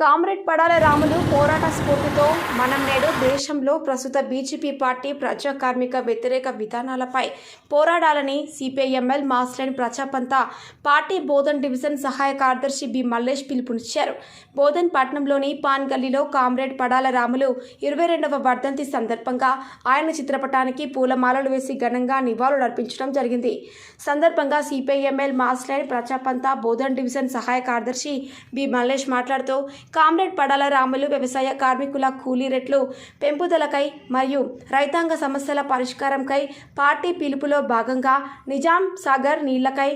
Comrade Padala Ramulu పోరాట స్ఫూర్తితో మనం నేడు దేశంలో ప్రస్తుత బీజేపీ పార్టీ ప్రజా కార్మిక వ్యతిరేక విధానాలపై పోరాడాలని CPIML Mass Line ప్రజాపంత party Bodhan division సహాయ కార్యదర్శి బి మల్లేష్ పిలుపునిచ్చారు. బోధన్ పట్టణంలోని పాన్ గల్లీలో కామ్రేడ్ పడాల రాములు 22వ వర్ధంతి సందర్భంగా ఆయన చిత్రపటానికి పూలమాలలు వేసి ఘనంగా నివాళులు అర్పించడం జరిగింది. సందర్భంగా సిపిఐఎంఎల్ మాస్లైన్ ప్రజాపంత బోధన్ డివిజన్ సహాయ కార్యదర్శి బి మల్లేష్ మాట్లాడుతూ కామ్రేడ్ పడాల రాములు వ్యవసాయ కార్మికుల కూలీ రేట్లు పెంపుదలకై మరియు రైతాంగ సమస్యల పరిష్కారంకై పార్టీ పిలుపులో భాగంగా నిజాం సాగర్ నీళ్లకై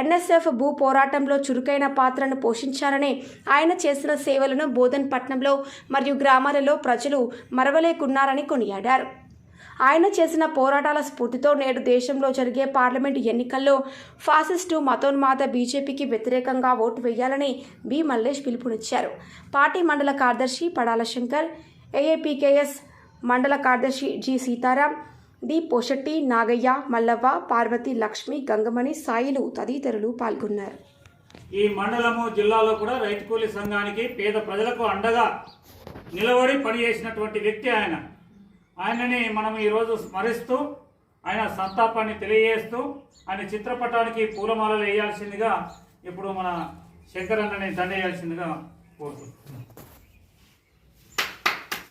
ఎన్ఎస్ఎఫ్ భూ పోరాటంలో చురుకైన పాత్రను పోషించారని, ఆయన చేసిన సేవలను బోధన్ పట్టణంలో మరియు గ్రామాలలో ప్రజలు మరవలేకున్నారని కొనియాడారు. ఆయన చేసిన పోరాటాల స్ఫూర్తితో నేడు దేశంలో జరిగే పార్లమెంటు ఎన్నికల్లో ఫాసిస్టు మతోన్మాద బీజేపీకి వ్యతిరేకంగా ఓటు వేయాలని బి మల్లేష్ పిలుపునిచ్చారు. పార్టీ మండల కార్యదర్శి పడాల శంకర్, ఏఏపీకేఎస్ మండల కార్యదర్శి జి సీతారాం, డి పోషెట్టి, నాగయ్య, మల్లవ్వ, పార్వతి, లక్ష్మి, గంగమణి, సాయిలు తదితరులు పాల్గొన్నారు. ఈ మండలము జిల్లాలో కూడా రైతు కూలీ సంఘానికి పేద ప్రజలకు అండగా నిలబడి పనిచేసినటువంటి వ్యక్తి ఆయనని మనం ఈరోజు స్మరిస్తూ ఆయన సంతాపాన్ని తెలియజేస్తూ ఆయన చిత్రపటానికి పూలమాలలు వేయాల్సిందిగా ఇప్పుడు మన శంకర్ అన్నని దండేయాల్సిందిగా కోరుతున్నాం.